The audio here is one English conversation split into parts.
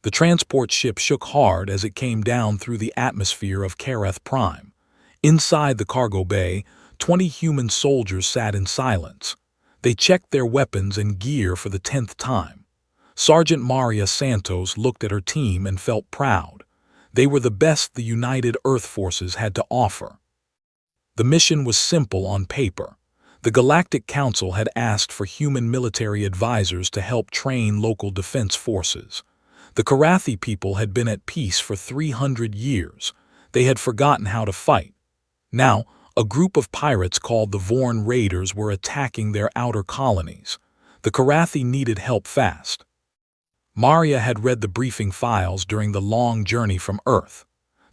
The transport ship shook hard as it came down through the atmosphere of Kareth Prime. Inside the cargo bay, 20 human soldiers sat in silence. They checked their weapons and gear for the 10th time. Sergeant Maria Santos looked at her team and felt proud. They were the best the United Earth Forces had to offer. The mission was simple on paper. The Galactic Council had asked for human military advisors to help train local defense forces. The Karathi people had been at peace for 300 years. They had forgotten how to fight. Now, a group of pirates called the Vorn Raiders were attacking their outer colonies. The Karathi needed help fast. Maria had read the briefing files during the long journey from Earth.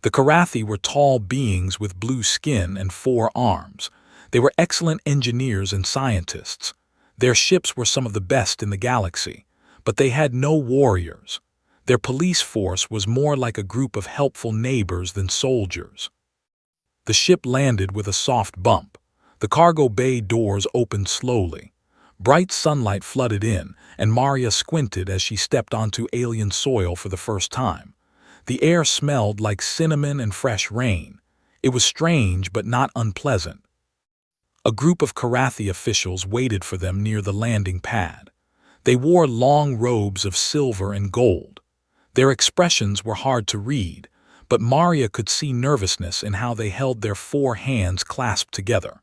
The Karathi were tall beings with blue skin and 4 arms. They were excellent engineers and scientists. Their ships were some of the best in the galaxy, but they had no warriors. Their police force was more like a group of helpful neighbors than soldiers. The ship landed with a soft bump. The cargo bay doors opened slowly. Bright sunlight flooded in, and Maria squinted as she stepped onto alien soil for the first time. The air smelled like cinnamon and fresh rain. It was strange but not unpleasant. A group of Karathi officials waited for them near the landing pad. They wore long robes of silver and gold. Their expressions were hard to read, but Maria could see nervousness in how they held their 4 hands clasped together.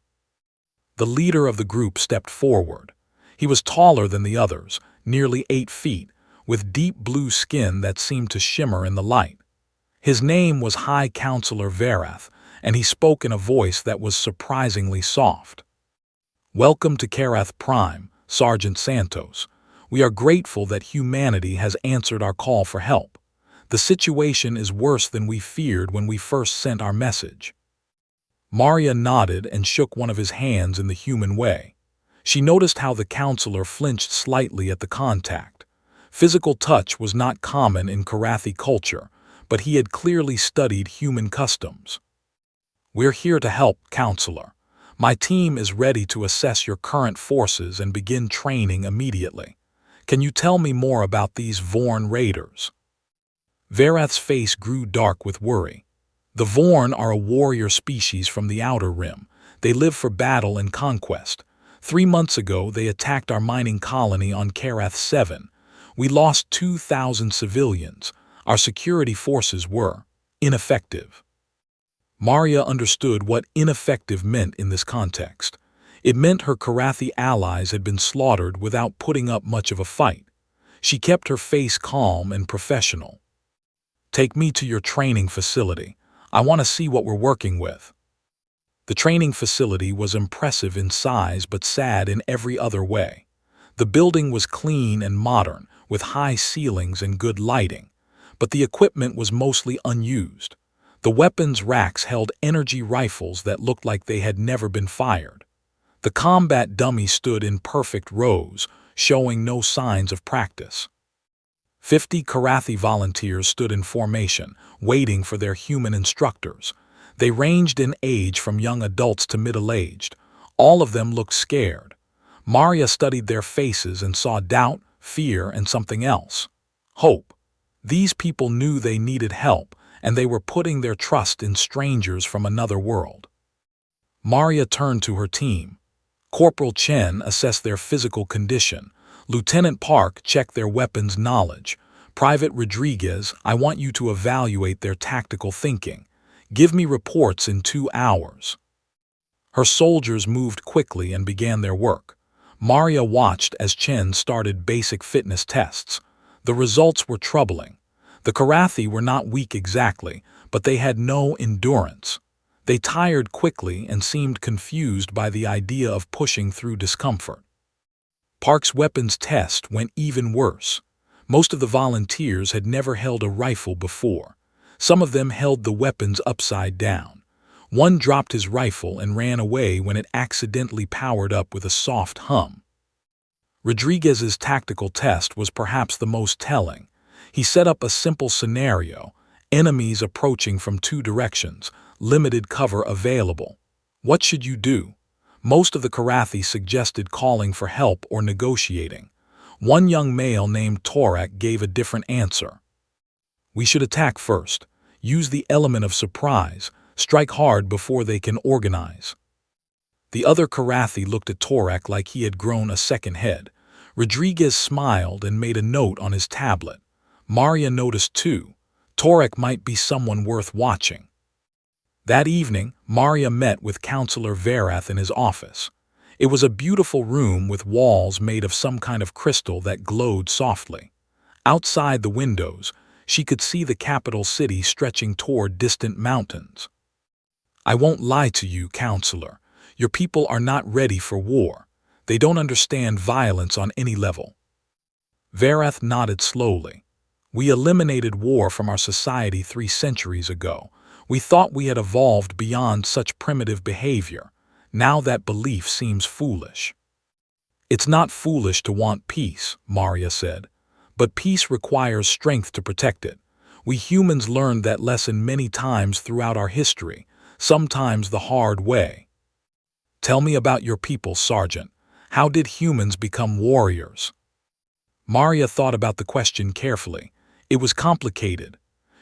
The leader of the group stepped forward. He was taller than the others, nearly 8 feet, with deep blue skin that seemed to shimmer in the light. His name was High Counselor Verath, and he spoke in a voice that was surprisingly soft. "Welcome to Kareth Prime, Sergeant Santos. We are grateful that humanity has answered our call for help. The situation is worse than we feared when we first sent our message." Maria nodded and shook one of his hands in the human way. She noticed how the counselor flinched slightly at the contact. Physical touch was not common in Karathi culture, but he had clearly studied human customs. "We're here to help, Counselor. My team is ready to assess your current forces and begin training immediately. Can you tell me more about these Vorn Raiders?" Verath's face grew dark with worry. The Vorn are a warrior species from the Outer Rim. They live for battle and conquest. 3 months ago, they attacked our mining colony on Kareth 7. We lost 2,000 civilians. Our security forces were ineffective. Maria understood what ineffective meant in this context. It meant her Karathi allies had been slaughtered without putting up much of a fight. She kept her face calm and professional. "Take me to your training facility. I want to see what we're working with." The training facility was impressive in size but sad in every other way. The building was clean and modern, with high ceilings and good lighting, but the equipment was mostly unused. The weapons racks held energy rifles that looked like they had never been fired. The combat dummy stood in perfect rows, showing no signs of practice. 50 Karathi volunteers stood in formation, waiting for their human instructors. They ranged in age from young adults to middle-aged. All of them looked scared. Maria studied their faces and saw doubt, fear, and something else. Hope. These people knew they needed help, and they were putting their trust in strangers from another world. Maria turned to her team. Corporal Chen assessed their physical condition. Lieutenant Park checked their weapons knowledge. Private Rodriguez, I want you to evaluate their tactical thinking. Give me reports in 2 hours. Her soldiers moved quickly and began their work. Maria watched as Chen started basic fitness tests. The results were troubling. The Karathi were not weak exactly, but they had no endurance. They tired quickly and seemed confused by the idea of pushing through discomfort. Park's weapons test went even worse. Most of the volunteers had never held a rifle before. Some of them held the weapons upside down. One dropped his rifle and ran away when it accidentally powered up with a soft hum. Rodriguez's tactical test was perhaps the most telling. He set up a simple scenario: enemies approaching from 2 directions, limited cover available. What should you do? Most of the Karathi suggested calling for help or negotiating. One young male named Torak gave a different answer. We should attack first. Use the element of surprise. Strike hard before they can organize. The other Karathi looked at Torak like he had grown a second head. Rodriguez smiled and made a note on his tablet. Maria noticed too. Torak might be someone worth watching. That evening, Maria met with Counselor Verath in his office. It was a beautiful room with walls made of some kind of crystal that glowed softly. Outside the windows, she could see the capital city stretching toward distant mountains. I won't lie to you, Counselor. Your people are not ready for war. They don't understand violence on any level. Verath nodded slowly. We eliminated war from our society 3 centuries ago. We thought we had evolved beyond such primitive behavior. Now that belief seems foolish. It's not foolish to want peace, Maria said. But peace requires strength to protect it. We humans learned that lesson many times throughout our history, sometimes the hard way. Tell me about your people, Sergeant. How did humans become warriors? Maria thought about the question carefully. It was complicated.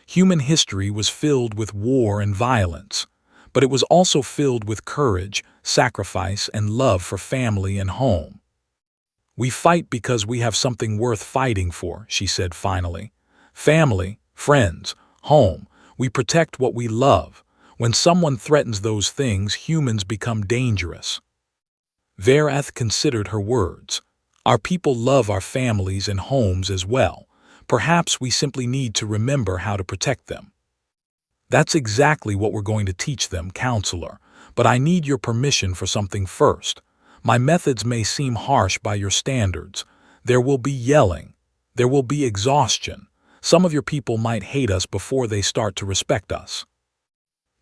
Human history was filled with war and violence, but it was also filled with courage, sacrifice, and love for family and home. We fight because we have something worth fighting for, she said finally. Family, friends, home. We protect what we love. When someone threatens those things, humans become dangerous. Verath considered her words. Our people love our families and homes as well. Perhaps we simply need to remember how to protect them. That's exactly what we're going to teach them, Counselor. But I need your permission for something first. My methods may seem harsh by your standards. There will be yelling. There will be exhaustion. Some of your people might hate us before they start to respect us.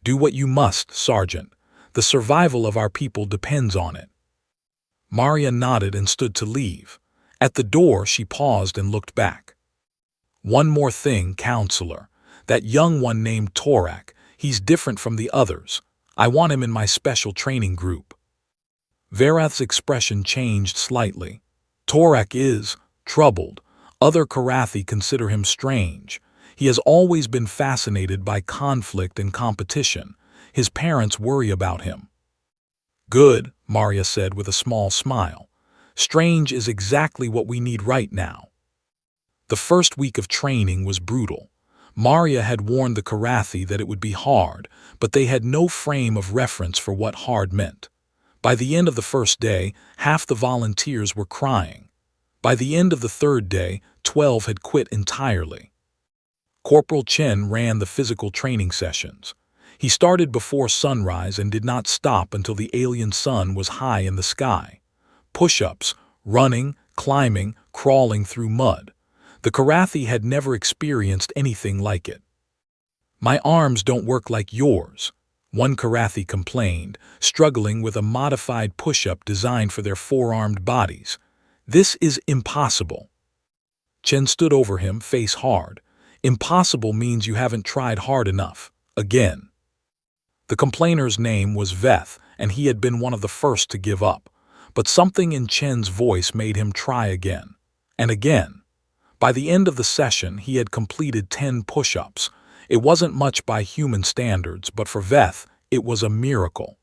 Do what you must, Sergeant. The survival of our people depends on it. Maria nodded and stood to leave. At the door, she paused and looked back. One more thing, Counselor. That young one named Torak, he's different from the others. I want him in my special training group. Verath's expression changed slightly. Torak is troubled. Other Karathi consider him strange. He has always been fascinated by conflict and competition. His parents worry about him. Good, Maria said with a small smile. Strange is exactly what we need right now. The first week of training was brutal. Maria had warned the Karathi that it would be hard, but they had no frame of reference for what hard meant. By the end of the first day, half the volunteers were crying. By the end of the third day, 12 had quit entirely. Corporal Chen ran the physical training sessions. He started before sunrise and did not stop until the alien sun was high in the sky. Push-ups, running, climbing, crawling through mud. The Karathi had never experienced anything like it. My arms don't work like yours, one Karathi complained, struggling with a modified push-up designed for their four-armed bodies. This is impossible. Chen stood over him, face hard. Impossible means you haven't tried hard enough. Again. The complainer's name was Veth, and he had been one of the first to give up. But something in Chen's voice made him try again. And again. By the end of the session, he had completed 10 push-ups. It wasn't much by human standards, but for Veth, it was a miracle.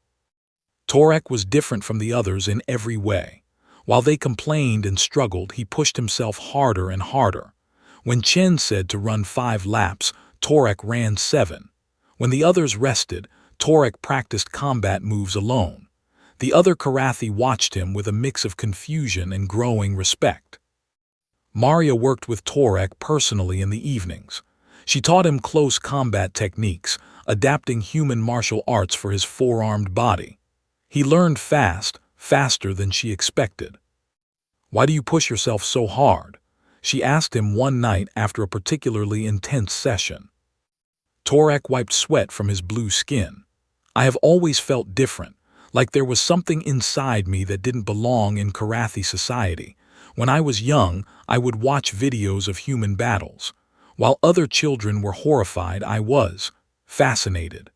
Torak was different from the others in every way. While they complained and struggled, he pushed himself harder and harder. When Chen said to run 5 laps, Torak ran 7. When the others rested, Torak practiced combat moves alone. The other Karathi watched him with a mix of confusion and growing respect. Maria worked with Torak personally in the evenings. She taught him close combat techniques, adapting human martial arts for his four-armed body. He learned fast, faster than she expected. Why do you push yourself so hard? She asked him one night after a particularly intense session. Torak wiped sweat from his blue skin. I have always felt different, like there was something inside me that didn't belong in Karathi society. When I was young, I would watch videos of human battles. While other children were horrified, I was fascinated.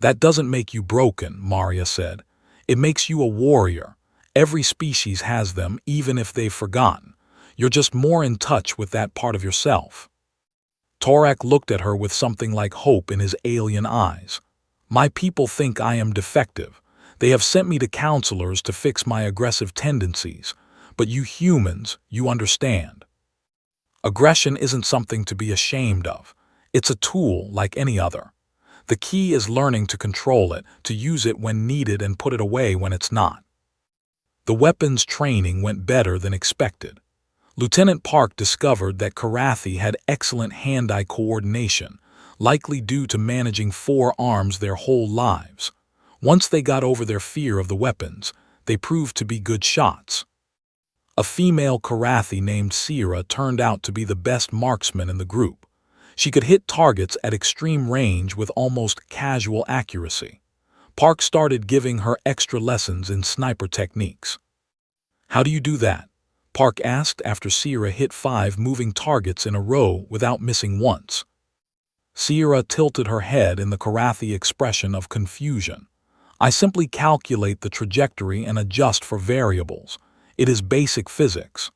That doesn't make you broken, Maria said. It makes you a warrior. Every species has them, even if they've forgotten. You're just more in touch with that part of yourself. Torak looked at her with something like hope in his alien eyes. My people think I am defective. They have sent me to counselors to fix my aggressive tendencies. But you humans, you understand. Aggression isn't something to be ashamed of. It's a tool like any other. The key is learning to control it, to use it when needed and put it away when it's not. The weapons training went better than expected. Lieutenant Park discovered that Karathi had excellent hand-eye coordination, likely due to managing 4 arms their whole lives. Once they got over their fear of the weapons, they proved to be good shots. A female Karathi named Sierra turned out to be the best marksman in the group. She could hit targets at extreme range with almost casual accuracy. Park started giving her extra lessons in sniper techniques. How do you do that? Park asked after Sierra hit 5 moving targets in a row without missing once. Sierra tilted her head in the Karathi expression of confusion. I simply calculate the trajectory and adjust for variables. It is basic physics.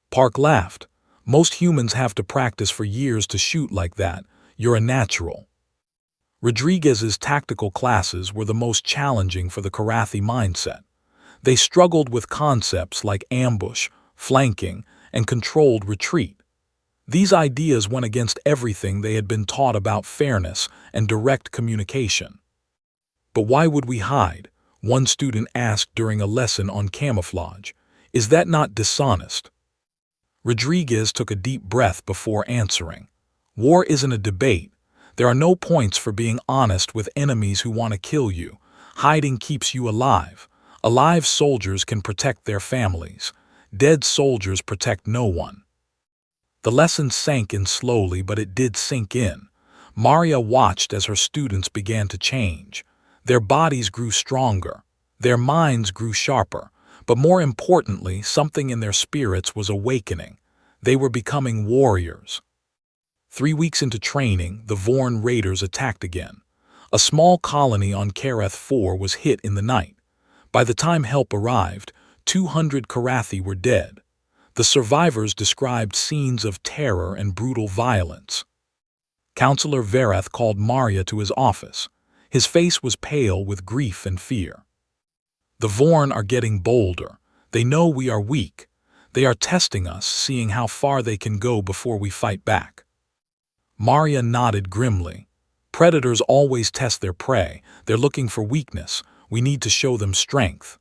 Park laughed. Most humans have to practice for years to shoot like that. You're a natural. Rodriguez's tactical classes were the most challenging for the Karathi mindset. They struggled with concepts like ambush, flanking, and controlled retreat. These ideas went against everything they had been taught about fairness and direct communication. But why would we hide? One student asked during a lesson on camouflage. Is that not dishonest? Rodriguez took a deep breath before answering. War isn't a debate. There are no points for being honest with enemies who want to kill you. Hiding keeps you alive. Alive soldiers can protect their families. Dead soldiers protect no one. The lesson sank in slowly, but it did sink in. Maria watched as her students began to change. Their bodies grew stronger. Their minds grew sharper. But more importantly, something in their spirits was awakening. They were becoming warriors. 3 weeks into training, the Vorn raiders attacked again. A small colony on Kareth 4 was hit in the night. By the time help arrived, 200 Karathi were dead. The survivors described scenes of terror and brutal violence. Counselor Verath called Maria to his office. His face was pale with grief and fear. The Vorn are getting bolder. They know we are weak. They are testing us, seeing how far they can go before we fight back. Maria nodded grimly. Predators always test their prey. They're looking for weakness. We need to show them strength.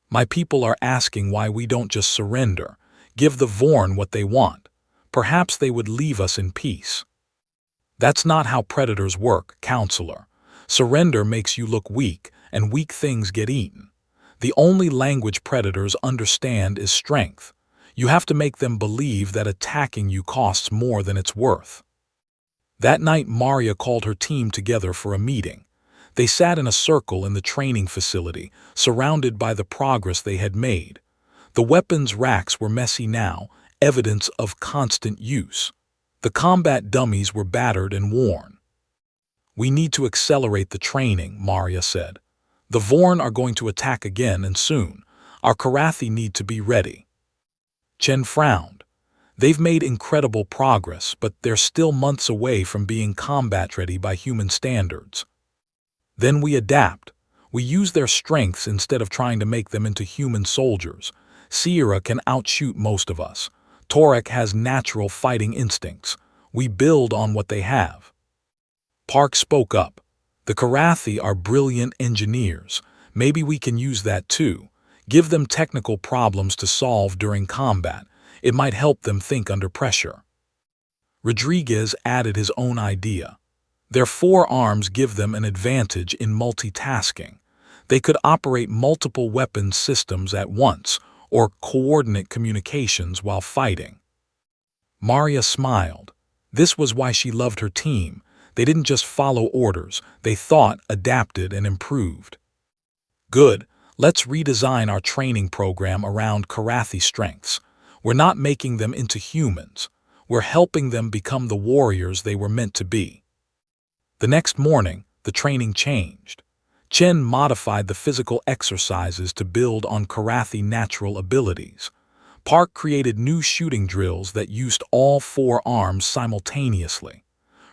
My people are asking why we don't just surrender. Give the Vorn what they want. Perhaps they would leave us in peace. That's not how predators work, counselor. Surrender makes you look weak, and weak things get eaten. The only language predators understand is strength. You have to make them believe that attacking you costs more than it's worth. That night, Maria called her team together for a meeting. They sat in a circle in the training facility, surrounded by the progress they had made. The weapons racks were messy now, evidence of constant use. The combat dummies were battered and worn. We need to accelerate the training, Maria said. The Vorn are going to attack again and soon. Our Karathi need to be ready. Chen frowned. They've made incredible progress, but they're still months away from being combat-ready by human standards. Then we adapt. We use their strengths instead of trying to make them into human soldiers. Sierra can outshoot most of us. Torek has natural fighting instincts. We build on what they have. Park spoke up. The Karathi are brilliant engineers. Maybe we can use that too. Give them technical problems to solve during combat. It might help them think under pressure. Rodriguez added his own idea. Their 4 arms give them an advantage in multitasking. They could operate multiple weapons systems at once or coordinate communications while fighting. Maria smiled. This was why she loved her team. They didn't just follow orders. They thought, adapted, and improved. Good. Let's redesign our training program around Karathi strengths. We're not making them into humans. We're helping them become the warriors they were meant to be. The next morning, the training changed. Chen modified the physical exercises to build on Karathi natural abilities. Park created new shooting drills that used all four arms simultaneously.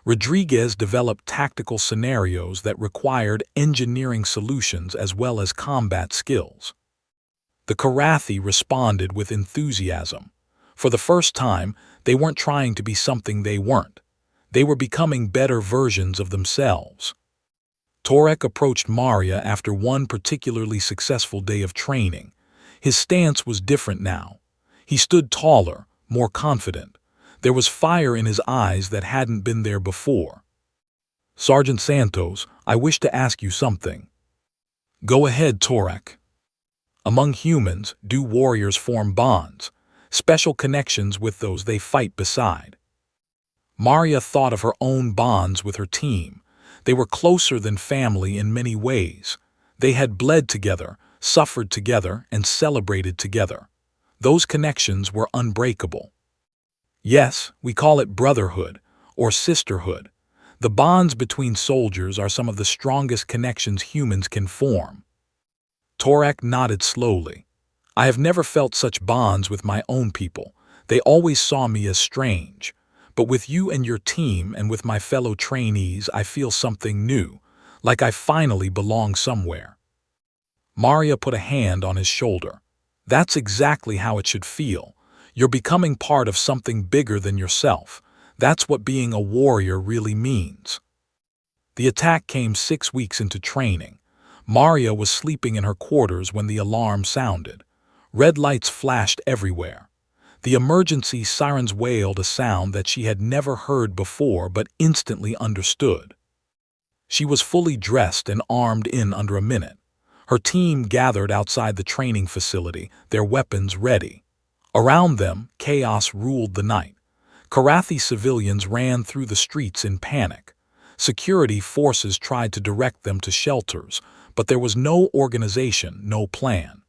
Rodriguez developed tactical scenarios that required engineering solutions as well as combat skills. The Karathi responded with enthusiasm. For the first time, they weren't trying to be something they weren't. They were becoming better versions of themselves. Torek approached Maria after one particularly successful day of training. His stance was different now. He stood taller, more confident. There was fire in his eyes that hadn't been there before. "Sergeant Santos, I wish to ask you something." "Go ahead, Torek." "Among humans, do warriors form bonds, special connections with those they fight beside?" Maria thought of her own bonds with her team. They were closer than family in many ways. They had bled together, suffered together, and celebrated together. Those connections were unbreakable. "Yes, we call it brotherhood or sisterhood. The bonds between soldiers are some of the strongest connections humans can form." Torek nodded slowly. "I have never felt such bonds with my own people. They always saw me as strange. But with you and your team and with my fellow trainees, I feel something new, like I finally belong somewhere." Maria put a hand on his shoulder. "That's exactly how it should feel. You're becoming part of something bigger than yourself. That's what being a warrior really means." The attack came 6 weeks into training. Maria was sleeping in her quarters when the alarm sounded. Red lights flashed everywhere. The emergency sirens wailed a sound that she had never heard before but instantly understood. She was fully dressed and armed in under a minute. Her team gathered outside the training facility, their weapons ready. Around them, chaos ruled the night. Karathi civilians ran through the streets in panic. Security forces tried to direct them to shelters, but there was no organization, no plan.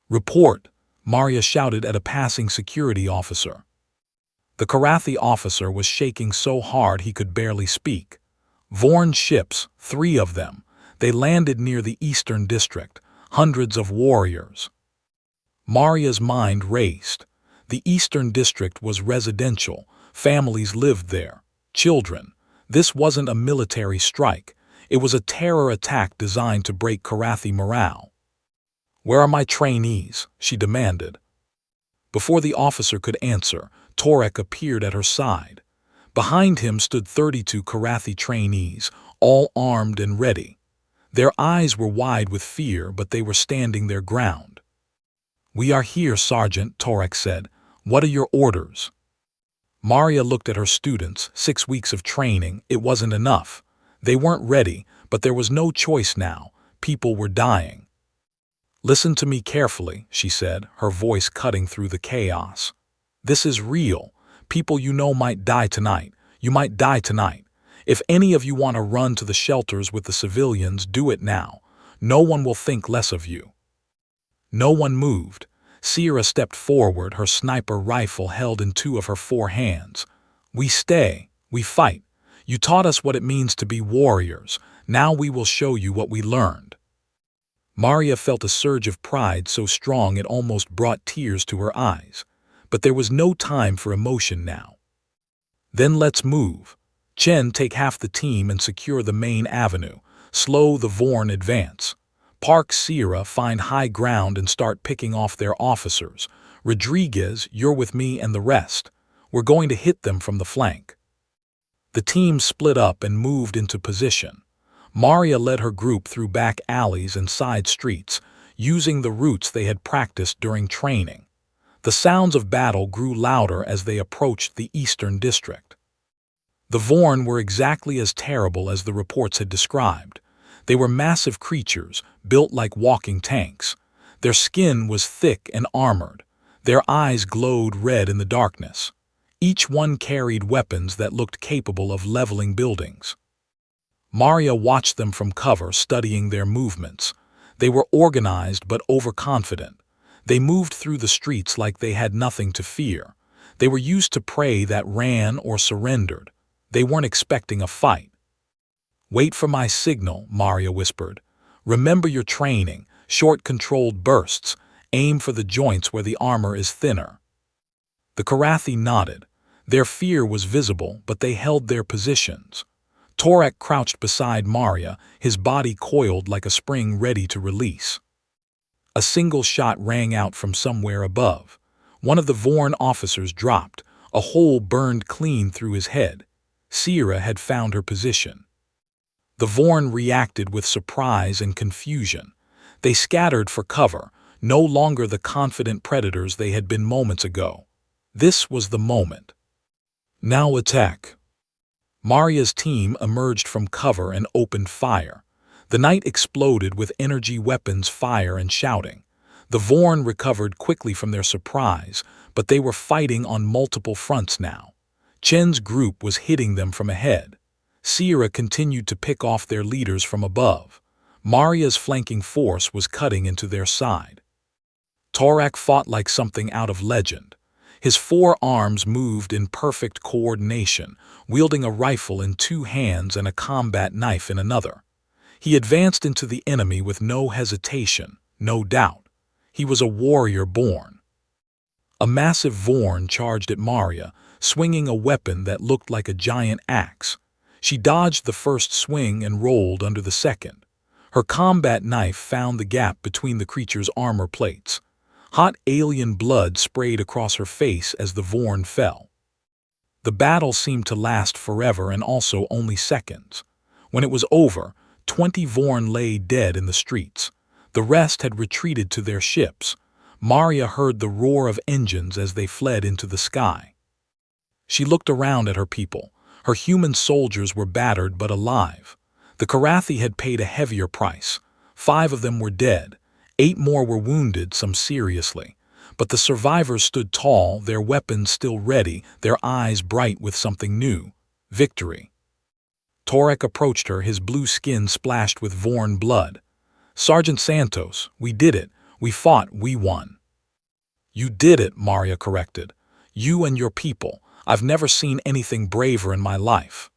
"Report," Maria shouted at a passing security officer. The Karathi officer was shaking so hard he could barely speak. "Vorn ships, 3 of them. They landed near the Eastern District, hundreds of warriors." Maria's mind raced. The Eastern District was residential. Families lived there. Children. This wasn't a military strike. It was a terror attack designed to break Karathi morale. "Where are my trainees?" she demanded. Before the officer could answer, Torek appeared at her side. Behind him stood 32 Karathi trainees, all armed and ready. Their eyes were wide with fear, but they were standing their ground. "We are here, Sergeant," Torek said. "What are your orders?" Maria looked at her students. 6 weeks of training, it wasn't enough. They weren't ready, but there was no choice now. People were dying. "Listen to me carefully," she said, her voice cutting through the chaos. "This is real. People you know might die tonight. You might die tonight. If any of you want to run to the shelters with the civilians, do it now. No one will think less of you." No one moved. Sierra stepped forward, her sniper rifle held in 2 of her 4 hands. "We stay. We fight. You taught us what it means to be warriors. Now we will show you what we learned." Maria felt a surge of pride so strong it almost brought tears to her eyes. But there was no time for emotion now. "Then let's move. Chen, take half the team and secure the main avenue. Slow the Vorn advance. Park, Sierra, find high ground and start picking off their officers. Rodriguez, you're with me and the rest. We're going to hit them from the flank." The team split up and moved into position. Maria led her group through back alleys and side streets, using the routes they had practiced during training. The sounds of battle grew louder as they approached the Eastern District. The Vorn were exactly as terrible as the reports had described. They were massive creatures, built like walking tanks. Their skin was thick and armored. Their eyes glowed red in the darkness. Each one carried weapons that looked capable of leveling buildings. Maria watched them from cover, studying their movements. They were organized but overconfident. They moved through the streets like they had nothing to fear. They were used to prey that ran or surrendered. They weren't expecting a fight. "Wait for my signal," Maria whispered. "Remember your training, short controlled bursts. Aim for the joints where the armor is thinner." The Karathi nodded. Their fear was visible, but they held their positions. Torak crouched beside Maria, his body coiled like a spring ready to release. A single shot rang out from somewhere above. One of the Vorn officers dropped. A hole burned clean through his head. Sierra had found her position. The Vorn reacted with surprise and confusion. They scattered for cover, no longer the confident predators they had been moments ago. This was the moment. "Now attack." Maria's team emerged from cover and opened fire. The night exploded with energy weapons fire and shouting. The Vorn recovered quickly from their surprise, but they were fighting on multiple fronts now. Chen's group was hitting them from ahead. Sierra continued to pick off their leaders from above. Maria's flanking force was cutting into their side. Torak fought like something out of legend. His 4 arms moved in perfect coordination, wielding a rifle in 2 hands and a combat knife in another. He advanced into the enemy with no hesitation, no doubt. He was a warrior born. A massive Vorn charged at Maria, swinging a weapon that looked like a giant axe. She dodged the first swing and rolled under the second. Her combat knife found the gap between the creature's armor plates. Hot alien blood sprayed across her face as the Vorn fell. The battle seemed to last forever and also only seconds. When it was over, 20 Vorn lay dead in the streets. The rest had retreated to their ships. Maria heard the roar of engines as they fled into the sky. She looked around at her people. Her human soldiers were battered but alive. The Karathi had paid a heavier price. 5 of them were dead. 8 more were wounded, some seriously. But the survivors stood tall, their weapons still ready, their eyes bright with something new: victory. Torak approached her, his blue skin splashed with Vorn blood. "Sergeant Santos, we did it. We fought, we won." "You did it," Maria corrected. "You and your people. I've never seen anything braver in my life."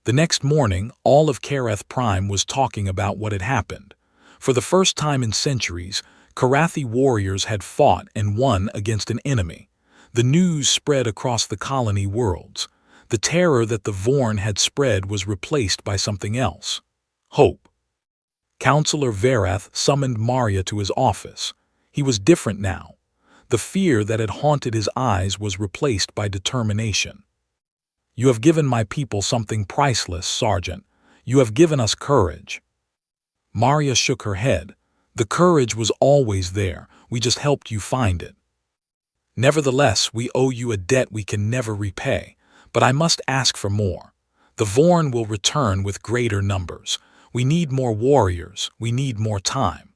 The next morning, all of Kareth Prime was talking about what had happened. For the first time in centuries, Karathi warriors had fought and won against an enemy. The news spread across the colony worlds. The terror that the Vorn had spread was replaced by something else: hope. Counselor Verath summoned Maria to his office. He was different now. The fear that had haunted his eyes was replaced by determination. "You have given my people something priceless, Sergeant. You have given us courage." Maria shook her head. "The courage was always there. We just helped you find it. Nevertheless, we owe you a debt we can never repay. But I must ask for more. The Vorn will return with greater numbers. We need more warriors. We need more time.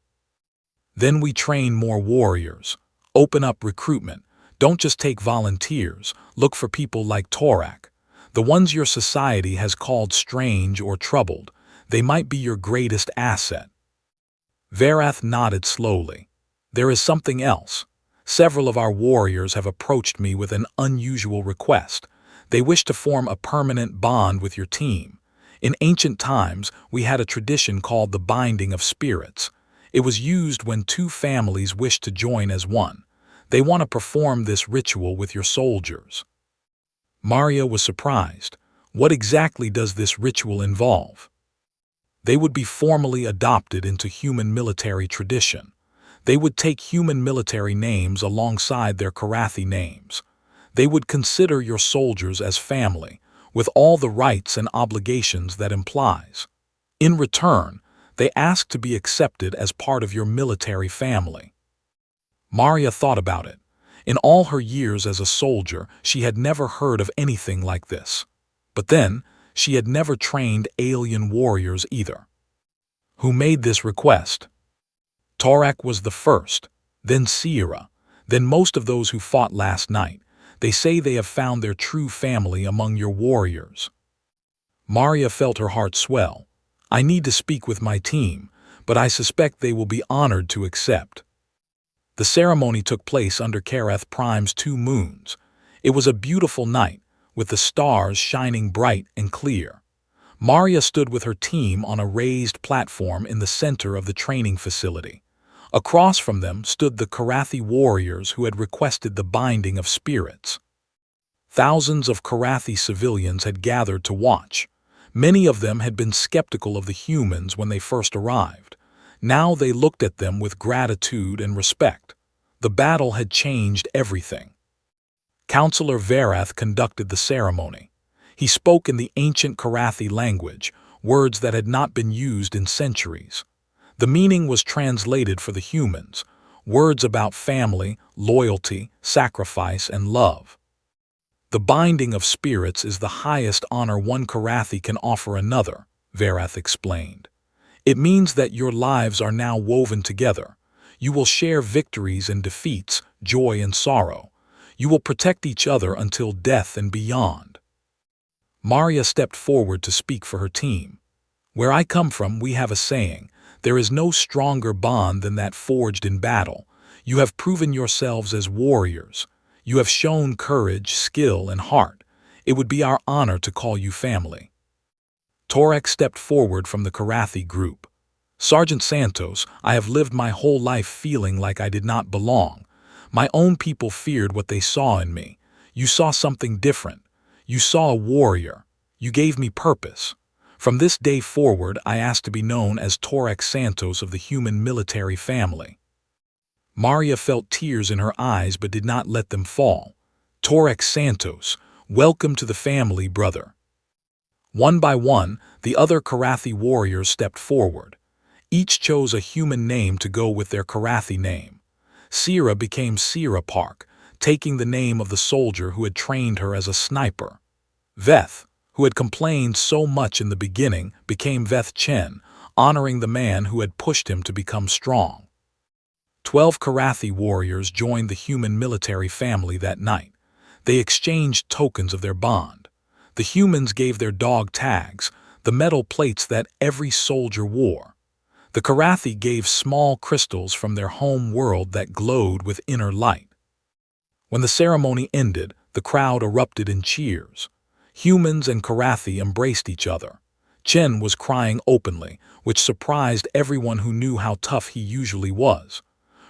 Then we train more warriors. Open up recruitment. Don't just take volunteers. Look for people like Torak. The ones your society has called strange or troubled. They might be your greatest asset." Verath nodded slowly. "There is something else. Several of our warriors have approached me with an unusual request. They wish to form a permanent bond with your team. In ancient times, we had a tradition called the binding of spirits. It was used when 2 families wished to join as one. They want to perform this ritual with your soldiers." Maria was surprised. What exactly does this ritual involve? They would be formally adopted into human military tradition. They would take human military names alongside their Karathi names. They would consider your soldiers as family, with all the rights and obligations that implies. In return, they ask to be accepted as part of your military family. Maria thought about it. In all her years as a soldier, she had never heard of anything like this. But then, she had never trained alien warriors either. Who made this request? Torak was the first, then Sierra, then most of those who fought last night. They say they have found their true family among your warriors. Maria felt her heart swell. "I need to speak with my team, but I suspect they will be honored to accept." The ceremony took place under Kareth Prime's 2 moons. It was a beautiful night, with the stars shining bright and clear. Maria stood with her team on a raised platform in the center of the training facility. Across from them stood the Karathi warriors who had requested the binding of spirits. Thousands of Karathi civilians had gathered to watch. Many of them had been skeptical of the humans when they first arrived. Now they looked at them with gratitude and respect. The battle had changed everything. Counselor Varath conducted the ceremony. He spoke in the ancient Karathi language, words that had not been used in centuries. The meaning was translated for the humans, words about family, loyalty, sacrifice, and love. The binding of spirits is the highest honor one Karathi can offer another, Varath explained. It means that your lives are now woven together. You will share victories and defeats, joy and sorrow. You will protect each other until death and beyond. Maria stepped forward to speak for her team. Where I come from, we have a saying, there is no stronger bond than that forged in battle. You have proven yourselves as warriors. You have shown courage, skill, and heart. It would be our honor to call you family. Torek stepped forward from the Karathi group. Sergeant Santos, I have lived my whole life feeling like I did not belong. My own people feared what they saw in me. You saw something different. You saw a warrior. You gave me purpose. From this day forward, I asked to be known as Torek Santos of the human military family. Maria felt tears in her eyes but did not let them fall. Torek Santos, welcome to the family, brother. One by one, the other Karathi warriors stepped forward. Each chose a human name to go with their Karathi name. Sira became Sira Park, taking the name of the soldier who had trained her as a sniper. Veth, who had complained so much in the beginning, became Veth Chen, honoring the man who had pushed him to become strong. 12 Karathi warriors joined the human military family that night. They exchanged tokens of their bond. The humans gave their dog tags, the metal plates that every soldier wore. The Karathi gave small crystals from their home world that glowed with inner light. When the ceremony ended, the crowd erupted in cheers. Humans and Karathi embraced each other. Chen was crying openly, which surprised everyone who knew how tough he usually was.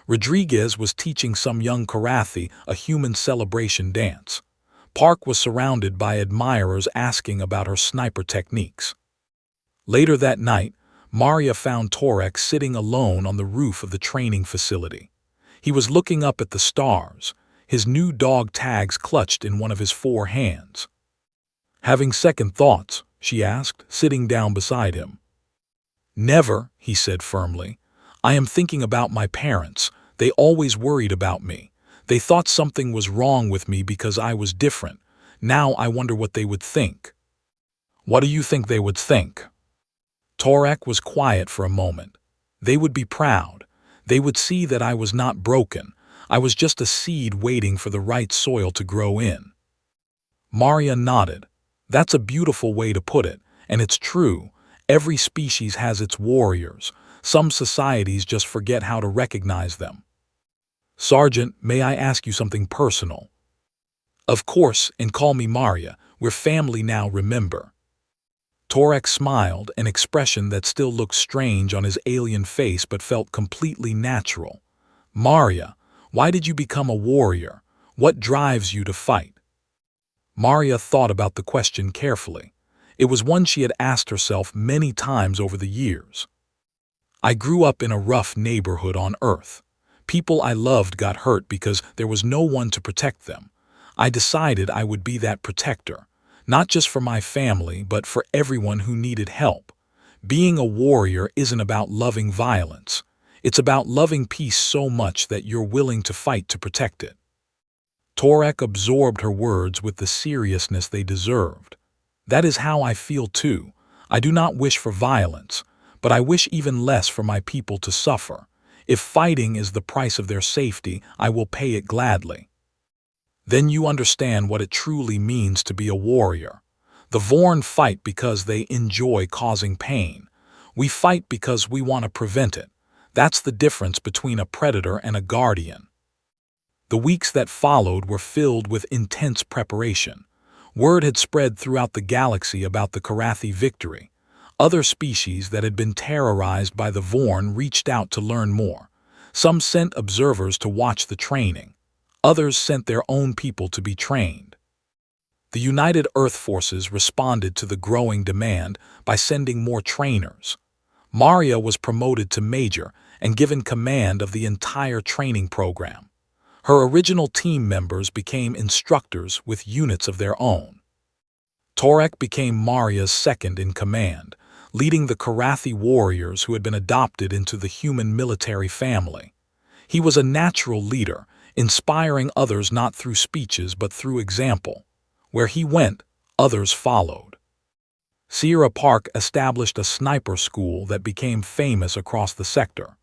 Rodriguez was teaching some young Karathi a human celebration dance. Park was surrounded by admirers asking about her sniper techniques. Later that night, Maria found Torek sitting alone on the roof of the training facility. He was looking up at the stars, his new dog tags clutched in one of his 4 hands. Having second thoughts, she asked, sitting down beside him. Never, he said firmly. I am thinking about my parents. They always worried about me. They thought something was wrong with me because I was different. Now I wonder what they would think. What do you think they would think? Torek was quiet for a moment. They would be proud. They would see that I was not broken. I was just a seed waiting for the right soil to grow in. Maria nodded. That's a beautiful way to put it, and it's true. Every species has its warriors. Some societies just forget how to recognize them. Sergeant, may I ask you something personal? Of course, and call me Maria. We're family now, remember. Torek smiled, an expression that still looked strange on his alien face but felt completely natural. Maria, why did you become a warrior? What drives you to fight? Maria thought about the question carefully. It was one she had asked herself many times over the years. I grew up in a rough neighborhood on Earth. People I loved got hurt because there was no one to protect them. I decided I would be that protector, not just for my family, but for everyone who needed help. Being a warrior isn't about loving violence. It's about loving peace so much that you're willing to fight to protect it. Torek absorbed her words with the seriousness they deserved. That is how I feel too. I do not wish for violence, but I wish even less for my people to suffer. If fighting is the price of their safety, I will pay it gladly. Then you understand what it truly means to be a warrior. The Vorn fight because they enjoy causing pain. We fight because we want to prevent it. That's the difference between a predator and a guardian. The weeks that followed were filled with intense preparation. Word had spread throughout the galaxy about the Karathi victory. Other species that had been terrorized by the Vorn reached out to learn more. Some sent observers to watch the training. Others sent their own people to be trained. The United Earth Forces responded to the growing demand by sending more trainers. Maria was promoted to major and given command of the entire training program. Her original team members became instructors with units of their own. Torek became Maria's second in command, leading the Karathi warriors who had been adopted into the human military family. He was a natural leader, inspiring others not through speeches but through example. Where he went, others followed. Sierra Park established a sniper school that became famous across the sector.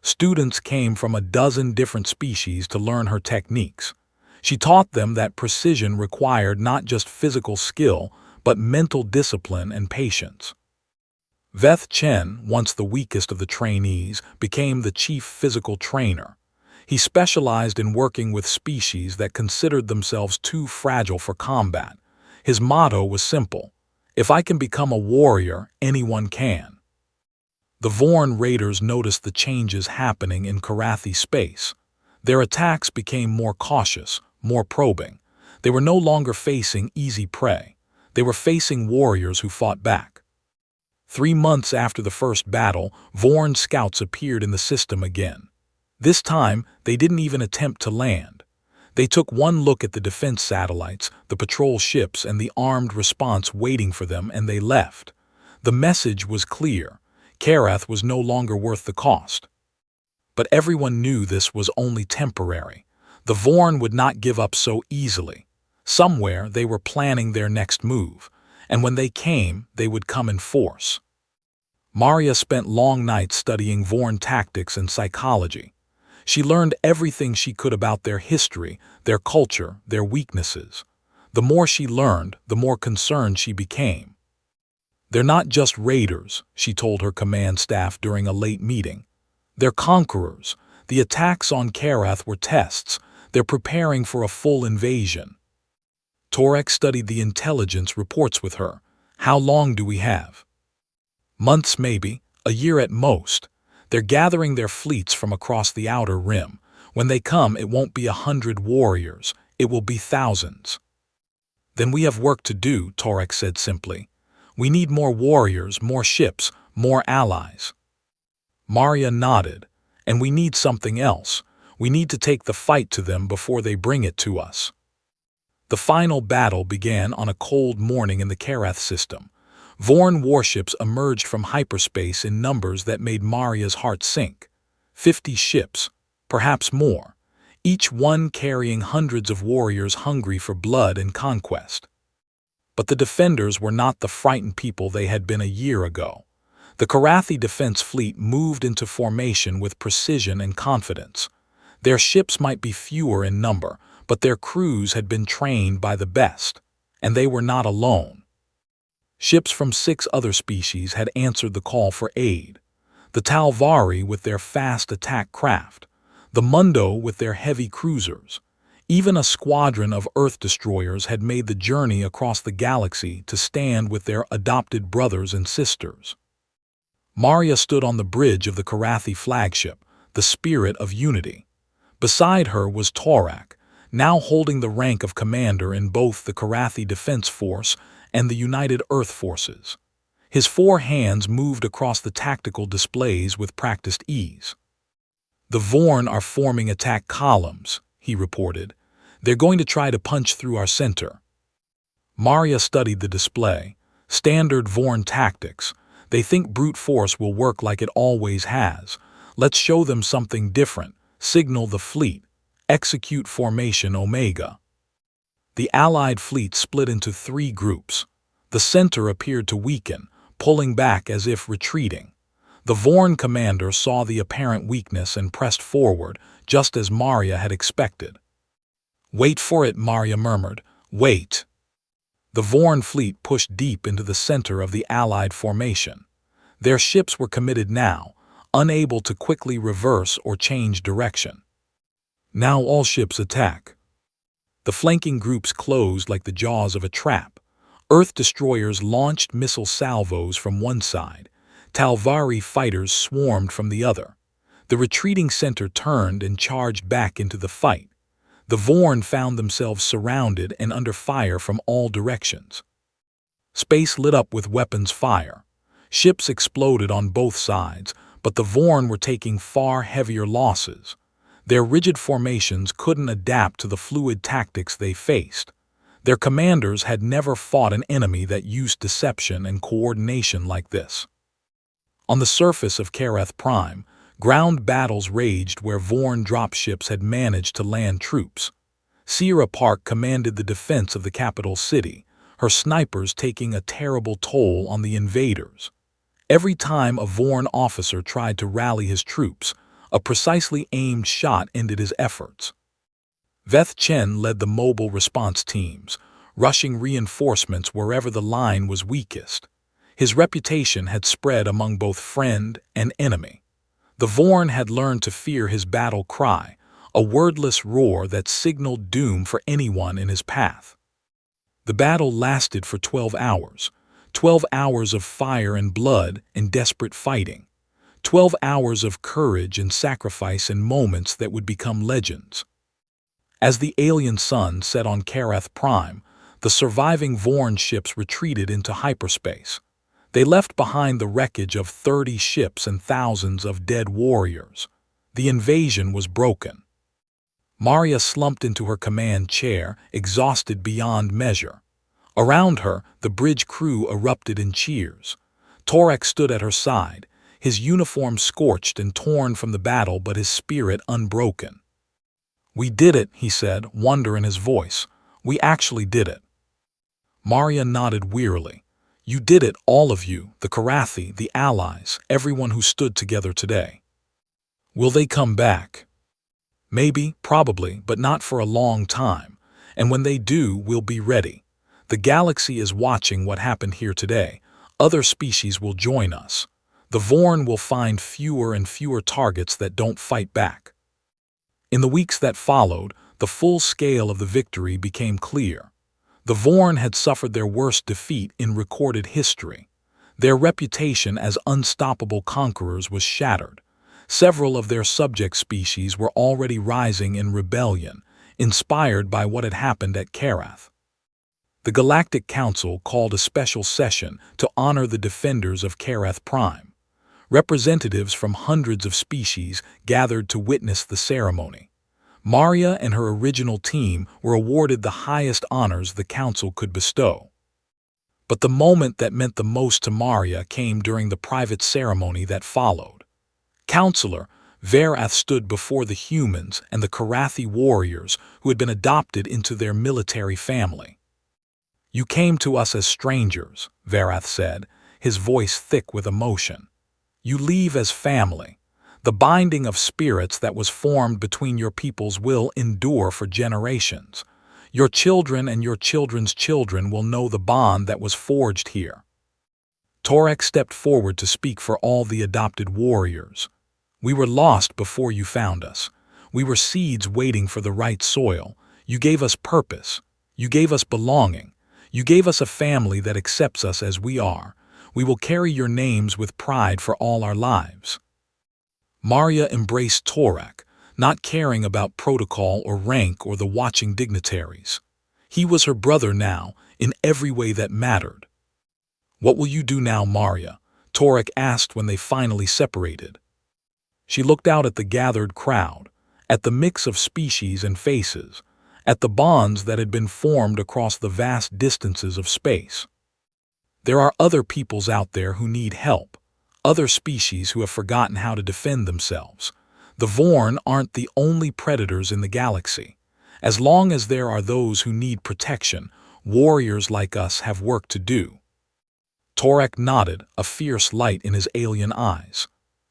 Students came from a dozen different species to learn her techniques. She taught them that precision required not just physical skill, but mental discipline and patience. Veth Chen, once the weakest of the trainees, became the chief physical trainer. He specialized in working with species that considered themselves too fragile for combat. His motto was simple: if I can become a warrior, anyone can. The Vorn raiders noticed the changes happening in Karathi space. Their attacks became more cautious, more probing. They were no longer facing easy prey. They were facing warriors who fought back. 3 months after the first battle, Vorn scouts appeared in the system again. This time, they didn't even attempt to land. They took one look at the defense satellites, the patrol ships, and the armed response waiting for them, and they left. The message was clear. Karath was no longer worth the cost. But everyone knew this was only temporary. The Vorn would not give up so easily. Somewhere they were planning their next move, and when they came, they would come in force. Maria spent long nights studying Vorn tactics and psychology. She learned everything she could about their history, their culture, their weaknesses. The more she learned, the more concerned she became. They're not just raiders, she told her command staff during a late meeting. They're conquerors. The attacks on Karath were tests. They're preparing for a full invasion. Torek studied the intelligence reports with her. How long do we have? Months maybe, a year at most. They're gathering their fleets from across the outer rim. When they come, it won't be 100 warriors. It will be thousands. Then we have work to do, Torek said simply. We need more warriors, more ships, more allies. Maria nodded. And we need something else. We need to take the fight to them before they bring it to us. The final battle began on a cold morning in the Karath system. Vorn warships emerged from hyperspace in numbers that made Maria's heart sink. 50 ships, perhaps more, each one carrying hundreds of warriors hungry for blood and conquest. But the defenders were not the frightened people they had been a year ago. The Karathi defense fleet moved into formation with precision and confidence. Their ships might be fewer in number, but their crews had been trained by the best, and they were not alone. Ships from 6 other species had answered the call for aid. The Talvari with their fast attack craft, the Mundo with their heavy cruisers. Even a squadron of Earth destroyers had made the journey across the galaxy to stand with their adopted brothers and sisters. Maria stood on the bridge of the Karathi flagship, the spirit of unity. Beside her was Torak, now holding the rank of commander in both the Karathi Defense Force and the United Earth Forces. His 4 hands moved across the tactical displays with practiced ease. The Vorn are forming attack columns, he reported. They're going to try to punch through our center. Maria studied the display. Standard Vorn tactics. They think brute force will work like it always has. Let's show them something different. Signal the fleet. Execute formation Omega. The Allied fleet split into 3 groups. The center appeared to weaken, pulling back as if retreating. The Vorn commander saw the apparent weakness and pressed forward, just as Maria had expected. Wait for it, Maria murmured. Wait. The Vorn fleet pushed deep into the center of the Allied formation. Their ships were committed now, unable to quickly reverse or change direction. Now all ships attack. The flanking groups closed like the jaws of a trap. Earth destroyers launched missile salvos from one side. Talvari fighters swarmed from the other. The retreating center turned and charged back into the fight. The Vorn found themselves surrounded and under fire from all directions. Space lit up with weapons fire. Ships exploded on both sides, but the Vorn were taking far heavier losses. Their rigid formations couldn't adapt to the fluid tactics they faced. Their commanders had never fought an enemy that used deception and coordination like this. On the surface of Kareth Prime, ground battles raged where Vorn dropships had managed to land troops. Sierra Park commanded the defense of the capital city, her snipers taking a terrible toll on the invaders. Every time a Vorn officer tried to rally his troops, a precisely aimed shot ended his efforts. Veth Chen led the mobile response teams, rushing reinforcements wherever the line was weakest. His reputation had spread among both friend and enemy. The Vorn had learned to fear his battle cry, a wordless roar that signaled doom for anyone in his path. The battle lasted for 12 hours. 12 hours of fire and blood and desperate fighting. 12 hours of courage and sacrifice in moments that would become legends. As the alien sun set on Kareth Prime, the surviving Vorn ships retreated into hyperspace. They left behind the wreckage of 30 ships and thousands of dead warriors. The invasion was broken. Maria slumped into her command chair, exhausted beyond measure. Around her, the bridge crew erupted in cheers. Torek stood at her side, his uniform scorched and torn from the battle but his spirit unbroken. "We did it," he said, wonder in his voice. "We actually did it." Maria nodded wearily. "You did it, all of you, the Karathi, the allies, everyone who stood together today." "Will they come back?" "Maybe, probably, but not for a long time. And when they do, we'll be ready. The galaxy is watching what happened here today. Other species will join us. The Vorn will find fewer and fewer targets that don't fight back." In the weeks that followed, the full scale of the victory became clear. The Vorn had suffered their worst defeat in recorded history. Their reputation as unstoppable conquerors was shattered. Several of their subject species were already rising in rebellion, inspired by what had happened at Kareth. The Galactic Council called a special session to honor the defenders of Kareth Prime. Representatives from hundreds of species gathered to witness the ceremony. Maria and her original team were awarded the highest honors the Council could bestow. But the moment that meant the most to Maria came during the private ceremony that followed. Counselor Verath stood before the humans and the Karathi warriors who had been adopted into their military family. "You came to us as strangers," Verath said, his voice thick with emotion. "You leave as family. The binding of spirits that was formed between your peoples will endure for generations. Your children and your children's children will know the bond that was forged here." Torek stepped forward to speak for all the adopted warriors. "We were lost before you found us. We were seeds waiting for the right soil. You gave us purpose. You gave us belonging. You gave us a family that accepts us as we are. We will carry your names with pride for all our lives." Maria embraced Torek, not caring about protocol or rank or the watching dignitaries. He was her brother now, in every way that mattered. "What will you do now, Maria?" Torek asked when they finally separated. She looked out at the gathered crowd, at the mix of species and faces, at the bonds that had been formed across the vast distances of space. "There are other peoples out there who need help, other species who have forgotten how to defend themselves. The Vorn aren't the only predators in the galaxy. As long as there are those who need protection, warriors like us have work to do." Torek nodded, a fierce light in his alien eyes.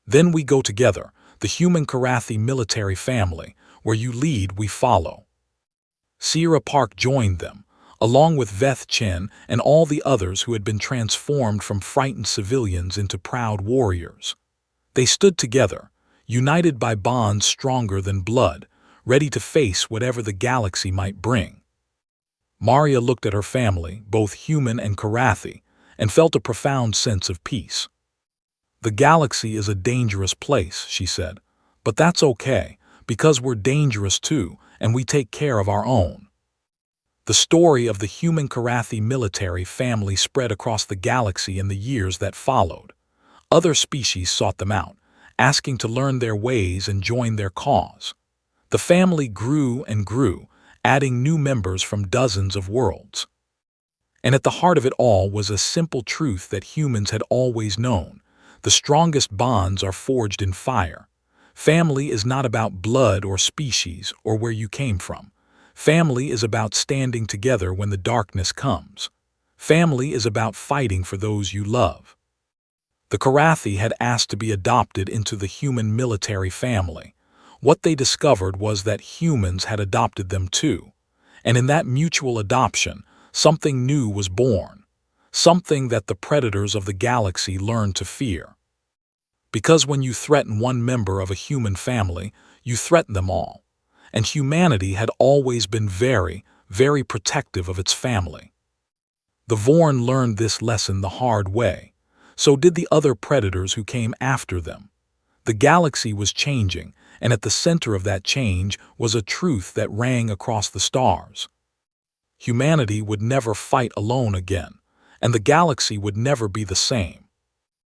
"Then we go together, the human Karathi military family. Where you lead, we follow." Sierra Park joined them, along with Veth Chen and all the others who had been transformed from frightened civilians into proud warriors. They stood together, united by bonds stronger than blood, ready to face whatever the galaxy might bring. Maria looked at her family, both human and Karathi, and felt a profound sense of peace. "The galaxy is a dangerous place," she said. But that's okay, because we're dangerous too, and we take care of our own. The story of the human Karathi military family spread across the galaxy in the years that followed. Other species sought them out, asking to learn their ways and join their cause. The family grew and grew, adding new members from dozens of worlds. And at the heart of it all was a simple truth that humans had always known. The strongest bonds are forged in fire. Family is not about blood or species or where you came from. Family is about standing together when the darkness comes. Family is about fighting for those you love. The Karathi had asked to be adopted into the human military family. What they discovered was that humans had adopted them too. And in that mutual adoption, something new was born. Something that the predators of the galaxy learned to fear. Because when you threaten one member of a human family, you threaten them all. And humanity had always been very, very protective of its family. The Vorn learned this lesson the hard way. So did the other predators who came after them. The galaxy was changing, and at the center of that change was a truth that rang across the stars. Humanity would never fight alone again, and the galaxy would never be the same.